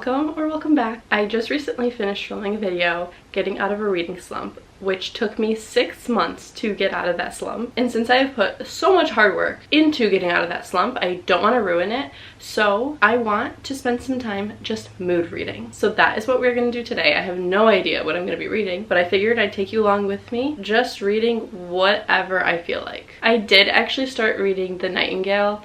Welcome or welcome back. I just recently finished filming a video getting out of a reading slump, which took me 6 months to get out of that slump. And since I have put so much hard work into getting out of that slump, I don't want to ruin it. So I want to spend some time just mood reading. So that is what we're going to do today. I have no idea what I'm going to be reading, but I figured I'd take you along with me, just reading whatever I feel like. I did actually start reading The Nightingale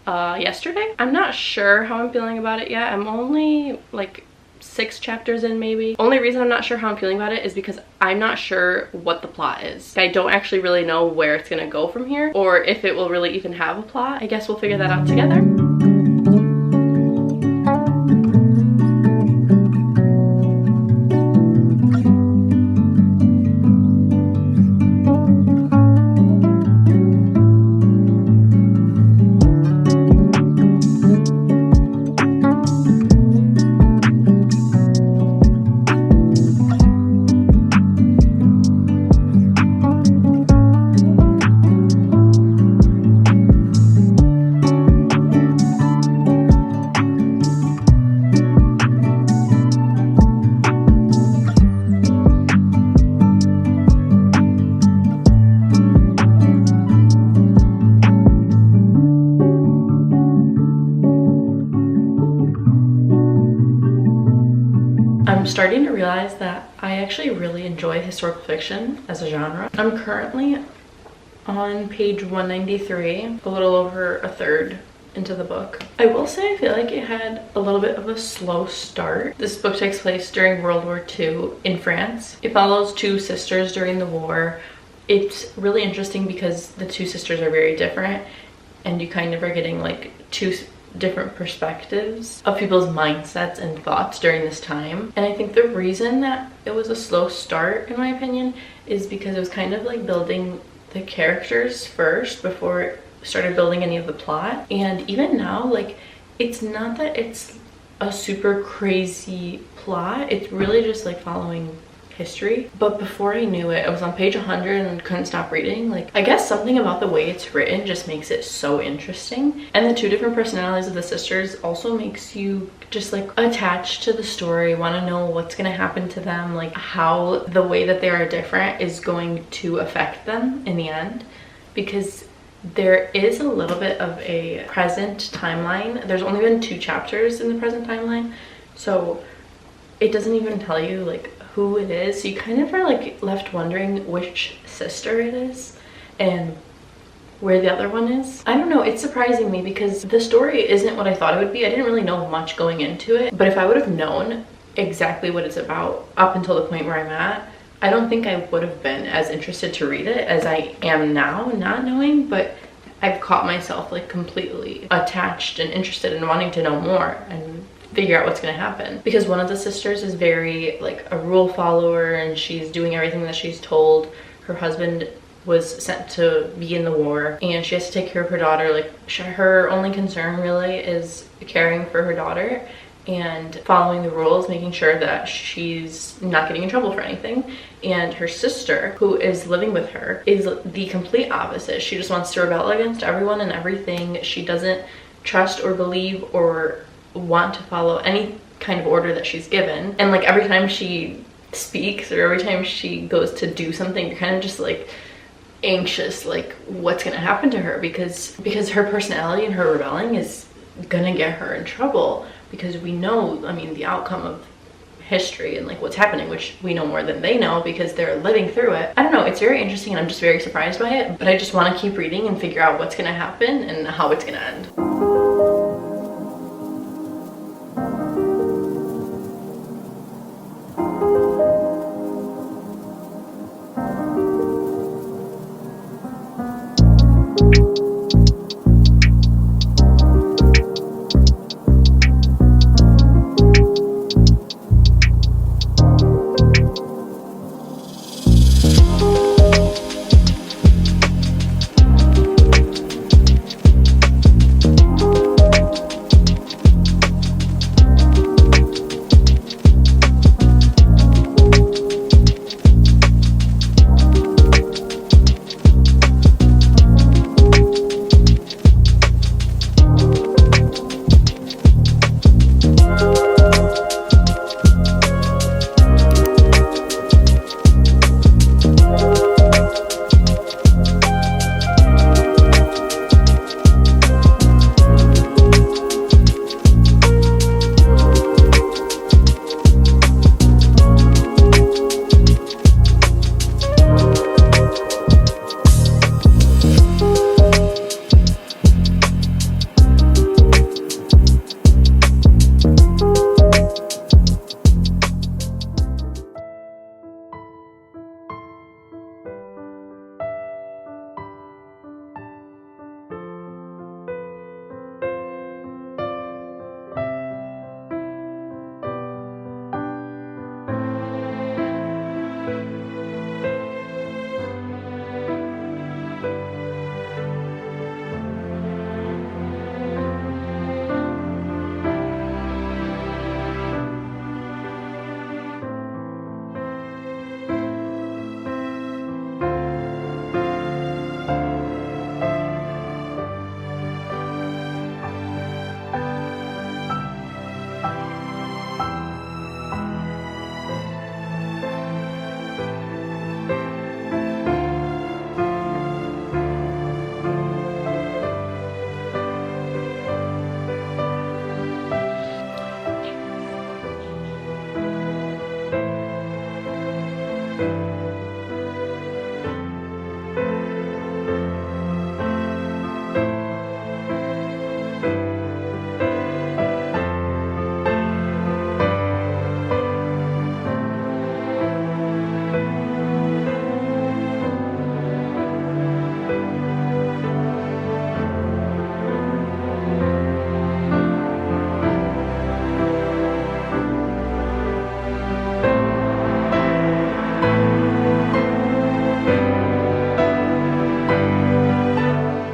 yesterday. I'm not sure how I'm feeling about it yet. I'm only like 6 chapters in maybe. Only reason I'm not sure how I'm feeling about it is because I'm not sure what the plot is. I don't actually really know where it's gonna go from here or if it will really even have a plot. I guess we'll figure that out together. I'm starting to realize that I actually really enjoy historical fiction as a genre. I'm currently on page 193, a little over a third into the book. I will say I feel like it had a little bit of a slow start. This book takes place during World War II in France. It follows 2 sisters during the war. It's really interesting because the 2 sisters are very different and you kind of are getting like 2 different perspectives of people's mindsets and thoughts during this time. And I think the reason that it was a slow start, in my opinion, is because it was kind of like building the characters first before it started building any of the plot. And even now, like, it's not that it's a super crazy plot, it's really just like following history. But before I knew it, I was on page 100 and couldn't stop reading. Like, I guess something about the way it's written just makes it so interesting, and the 2 different personalities of the sisters also makes you just like attached to the story, want to know what's going to happen to them, like how the way that they are different is going to affect them in the end, because there is a little bit of a present timeline. There's only been 2 chapters in the present timeline, so it doesn't even tell you like who it is, so you kind of are like left wondering which sister it is and where the other one is. I don't know, it's surprising me because the story isn't what I thought it would be. I didn't really know much going into it, but if I would have known exactly what it's about up until the point where I'm at, I don't think I would have been as interested to read it as I am now, not knowing. But I've caught myself like completely attached and interested in wanting to know more and figure out what's going to happen, because one of the sisters is very like a rule follower and she's doing everything that she's told. Her husband was sent to be in the war and she has to take care of her daughter. Like, her only concern really is caring for her daughter and following the rules, making sure that she's not getting in trouble for anything. And her sister, who is living with her, is the complete opposite. She just wants to rebel against everyone and everything. She doesn't trust or believe or want to follow any kind of order that she's given. And like every time she speaks or every time she goes to do something, you're kind of just like anxious, like what's gonna happen to her, because her personality and her rebelling is gonna get her in trouble, because we know, I mean, the outcome of history and like what's happening, which we know more than they know because they're living through it. I don't know, it's very interesting and I'm just very surprised by it, but I just want to keep reading and figure out what's gonna happen and how it's gonna end.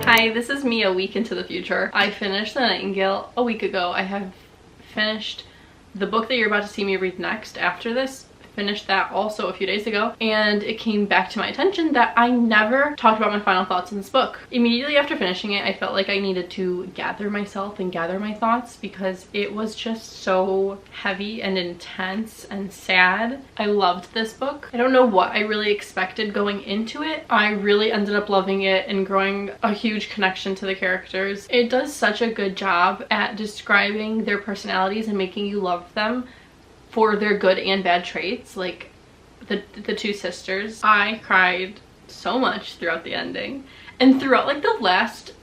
Hi, this is me a week into the future. I finished The Nightingale a week ago. I have finished the book that you're about to see me read next after this. Finished that also a few days ago, and it came back to my attention that I never talked about my final thoughts in this book. Immediately after finishing it, I felt like I needed to gather myself and gather my thoughts because it was just so heavy and intense and sad. I loved this book. I don't know what I really expected going into it. I really ended up loving it and growing a huge connection to the characters. It does such a good job at describing their personalities and making you love them for their good and bad traits, like the two sisters. I cried so much throughout the ending and throughout like the last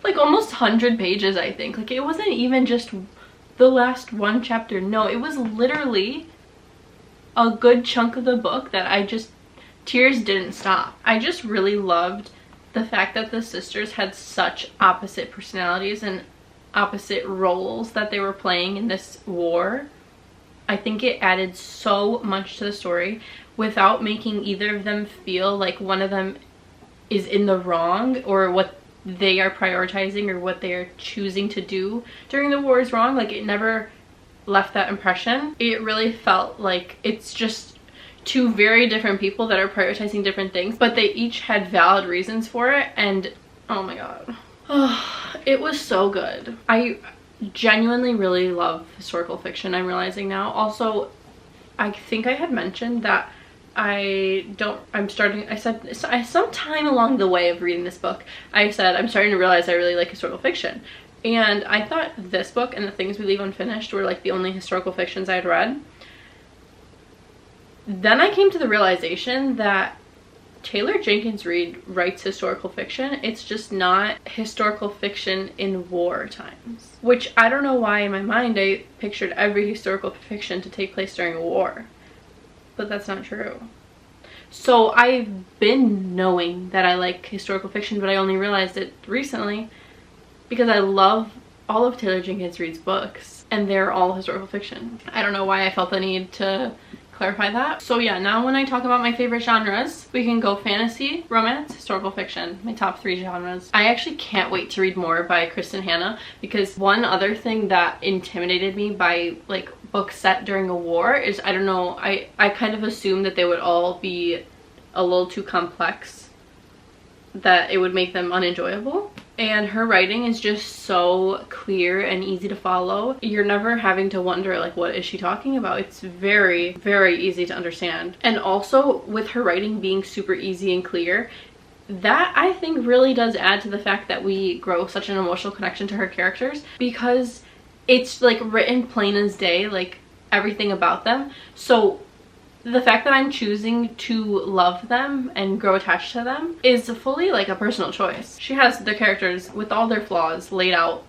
like almost 100 pages, I think. Like it wasn't even just the last one chapter. No, it was literally a good chunk of the book that tears didn't stop. I just really loved the fact that the sisters had such opposite personalities and opposite roles that they were playing in this war. I think it added so much to the story without making either of them feel like one of them is in the wrong or what they are prioritizing or what they are choosing to do during the war is wrong. Like it never left that impression. It really felt like it's just two very different people that are prioritizing different things, but they each had valid reasons for it. And oh my god, it was so good. I genuinely really love historical fiction, I'm realizing now. Also, I think I had mentioned that I said sometime along the way of reading this book, I said I'm starting to realize I really like historical fiction. And I thought this book and The Things We Leave Unfinished were like the only historical fictions I had read. Then I came to the realization that Taylor Jenkins Reid writes historical fiction. It's just not historical fiction in war times. Which I don't know why in my mind I pictured every historical fiction to take place during a war. But that's not true. So I've been knowing that I like historical fiction, but I only realized it recently because I love all of Taylor Jenkins Reid's books and they're all historical fiction. I don't know why I felt the need to clarify that. So yeah, now when I talk about my favorite genres, we can go fantasy, romance, historical fiction, my top 3 genres. I actually can't wait to read more by Kristen Hanna because one other thing that intimidated me by like books set during a war is, I don't know, I kind of assumed that they would all be a little too complex, that it would make them unenjoyable. And her writing is just so clear and easy to follow. You're never having to wonder like, what is she talking about? It's very, very easy to understand. And also with her writing being super easy and clear, that I think really does add to the fact that we grow such an emotional connection to her characters, because it's like written plain as day, like everything about them. So the fact that I'm choosing to love them and grow attached to them is fully like a personal choice. She has the characters with all their flaws laid out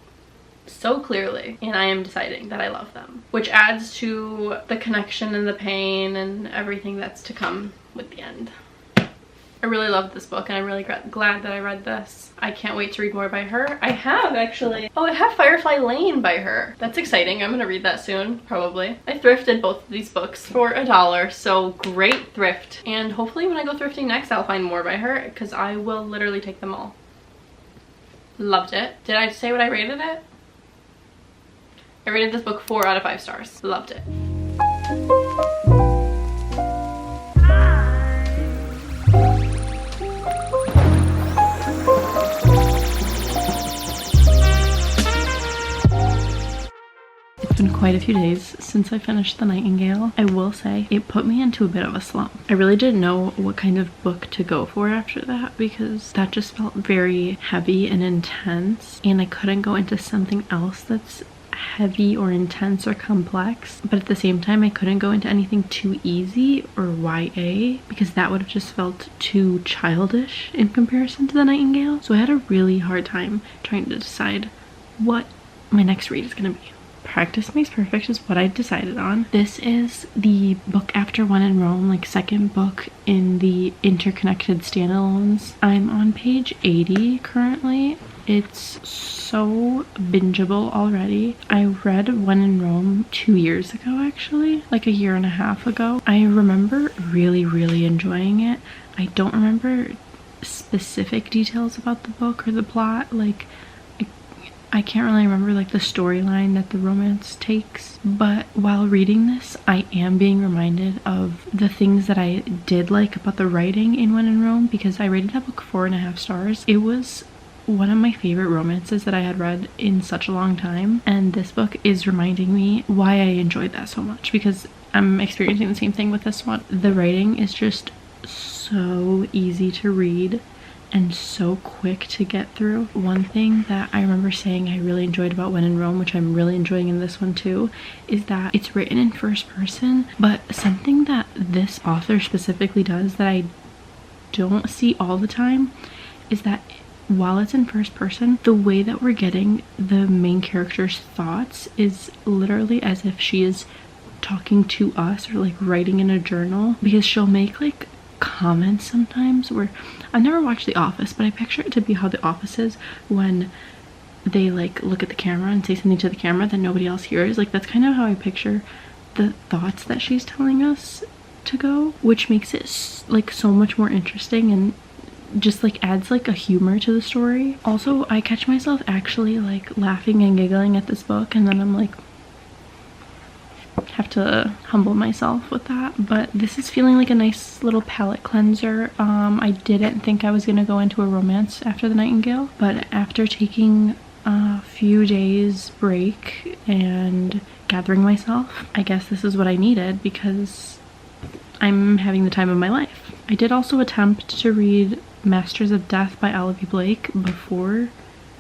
so clearly, and I am deciding that I love them, which adds to the connection and the pain and everything that's to come with the end. I really loved this book and I'm really glad that I read this. I can't wait to read more by her. I have actually. Oh, I have Firefly Lane by her. That's exciting. I'm gonna read that soon, probably. I thrifted both of these books for $1, so great thrift. And hopefully when I go thrifting next, I'll find more by her because I will literally take them all. Loved it. Did I say what I rated it? I rated this book 4 out of 5 stars. Loved it. It's been quite a few days since I finished The Nightingale. I will say it put me into a bit of a slump. I really didn't know what kind of book to go for after that because that just felt very heavy and intense, and I couldn't go into something else that's heavy or intense or complex, but at the same time I couldn't go into anything too easy or YA because that would have just felt too childish in comparison to the Nightingale. So I had a really hard time trying to decide what my next read is going to be. Practice Makes Perfect is what I decided on. This is the book after When in Rome, like second book in the interconnected standalones. I'm on page 80 currently. It's so bingeable already. I read When in Rome 2 years ago, actually, like a year and a half ago. I remember really enjoying it. I don't remember specific details about the book or the plot. Like, I can't really remember like the storyline that the romance takes, but while reading this, I am being reminded of the things that I did like about the writing in When in Rome, because I rated that book 4.5 stars. It was one of my favorite romances that I had read in such a long time, and this book is reminding me why I enjoyed that so much, because I'm experiencing the same thing with this one. The writing is just so easy to read and so quick to get through. One thing that I remember saying I really enjoyed about When in Rome, which I'm really enjoying in this one too, is that it's written in first person, but something that this author specifically does that I don't see all the time is that while it's in first person, the way that we're getting the main character's thoughts is literally as if she is talking to us or like writing in a journal, because she'll make like comments sometimes where I've never watched The Office, but I picture it to be how The Office is when they like look at the camera and say something to the camera that nobody else hears. Like, that's kind of how I picture the thoughts that she's telling us to go, which makes it like so much more interesting and just like adds like a humor to the story. Also, I catch myself actually like laughing and giggling at this book, and then I'm like, have to humble myself with that. But this is feeling like a nice little palette cleanser. I didn't think I was gonna go into a romance after the Nightingale, but after taking a few days break and gathering myself, I guess this is what I needed, because I'm having the time of my life. I did also attempt to read Masters of Death by Olivia Blake before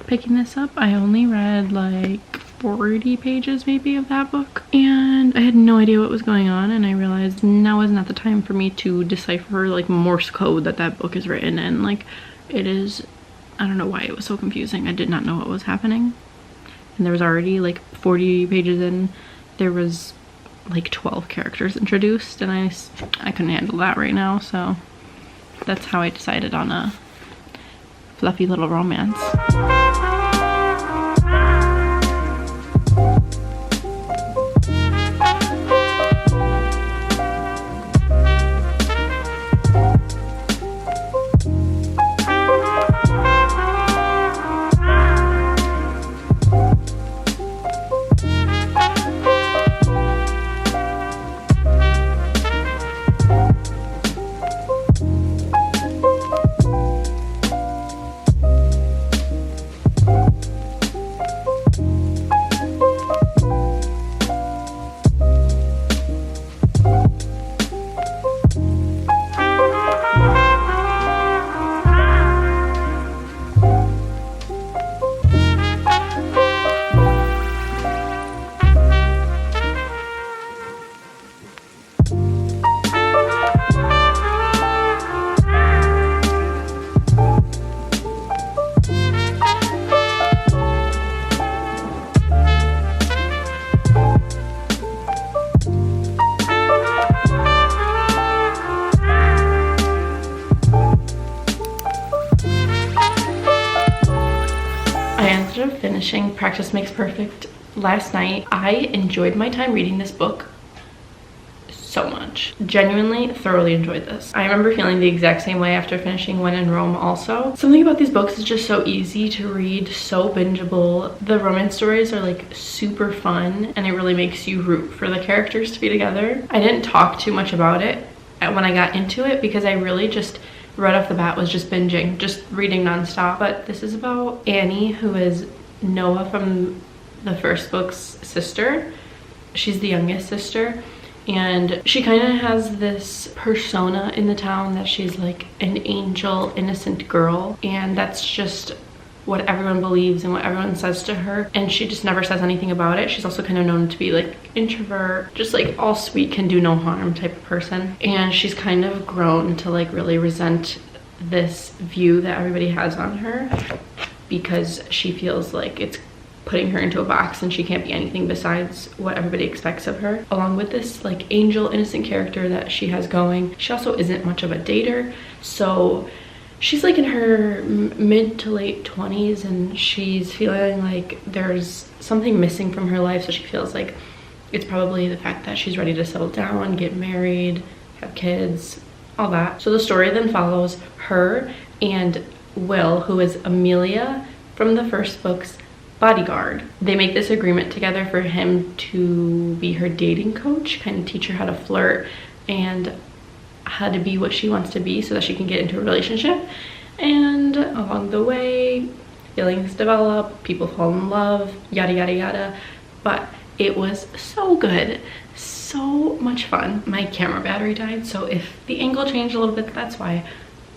picking this up. I only read like 40 pages maybe of that book, and I had no idea what was going on, and I realized now is not the time for me to decipher like Morse code that book is written in. Like, it is, I don't know why it was so confusing. I did not know what was happening, and there was already like 40 pages in, there was like 12 characters introduced, and I couldn't handle that right now, so that's how I decided on a fluffy little romance. Finishing Practice Makes Perfect last night. I enjoyed my time reading this book so much. Genuinely, thoroughly enjoyed this. I remember feeling the exact same way after finishing When in Rome also. Something about these books is just so easy to read, so bingeable. The romance stories are like super fun, and it really makes you root for the characters to be together. I didn't talk too much about it when I got into it because I really just right off the bat was just binging, just reading nonstop. But this is about Annie, who is Noah from the first book's sister. She's the youngest sister, and she kind of has this persona in the town that she's like an angel, innocent girl, and that's just what everyone believes and what everyone says to her, and she just never says anything about it. She's also kind of known to be like introvert, just like all sweet, can do no harm type of person. And she's kind of grown to like really resent this view that everybody has on her, because she feels like it's putting her into a box and she can't be anything besides what everybody expects of her. Along with this like angel innocent character that she has going, she also isn't much of a dater, so she's like in her mid to late 20s and she's feeling like there's something missing from her life. So she feels like it's probably the fact that she's ready to settle down, get married, have kids, all that. So the story then follows her and Will, who is Amelia from the first book's bodyguard. They make this agreement together for him to be her dating coach, kind of teach her how to flirt and how to be what she wants to be so that she can get into a relationship. And along the way, feelings develop, people fall in love, yada yada yada. But it was so good, so much fun. My camera battery died, so if the angle changed a little bit, that's why.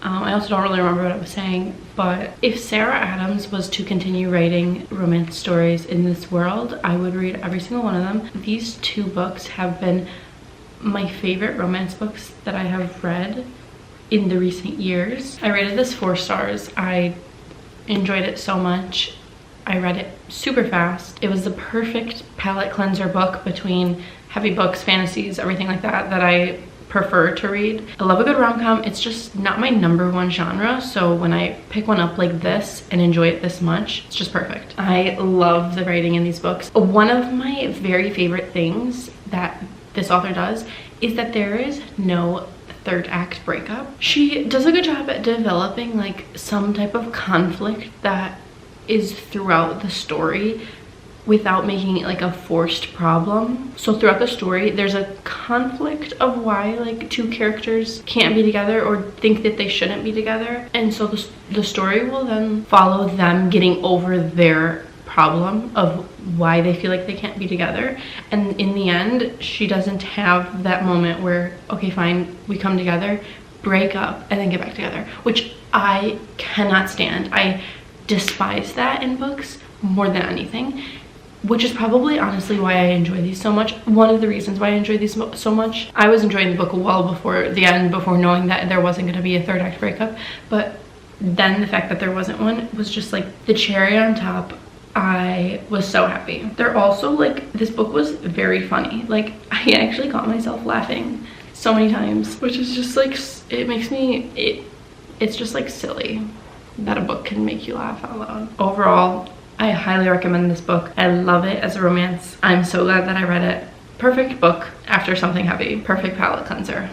I also don't really remember what I was saying, but if Sarah Adams was to continue writing romance stories in this world, I would read every single one of them. These two books have been my favorite romance books that I have read in the recent years. I rated this 4 stars. I enjoyed it so much. I read it super fast. It was the perfect palate cleanser book between heavy books, fantasies, everything like that that I prefer to read. I love a good rom-com. It's just not my #1 genre, so when I pick one up like this and enjoy it this much, it's just perfect. I love the writing in these books. One of my very favorite things that this author does is that there is no third act breakup. She does a good job at developing like some type of conflict that is throughout the story without making it like a forced problem. So throughout the story, there's a conflict of why like two characters can't be together or think that they shouldn't be together. And so the story will then follow them getting over their problem of why they feel like they can't be together. And in the end, she doesn't have that moment where, okay, fine, we come together, break up, and then get back together, which I cannot stand. I despise that in books more than anything, which is probably honestly why I enjoy these so much. One of the reasons why I enjoy these so much. I was enjoying the book well before the end, before knowing that there wasn't going to be a third act breakup, but then the fact that there wasn't one was just like the cherry on top. I was so happy. They're also like, this book was very funny. Like I actually caught myself laughing so many times, which is just like, it makes me, it's just like silly that a book can make you laugh out loud. Overall, I highly recommend this book. I love it as a romance. I'm so glad that I read it. Perfect book after something heavy. Perfect palate cleanser.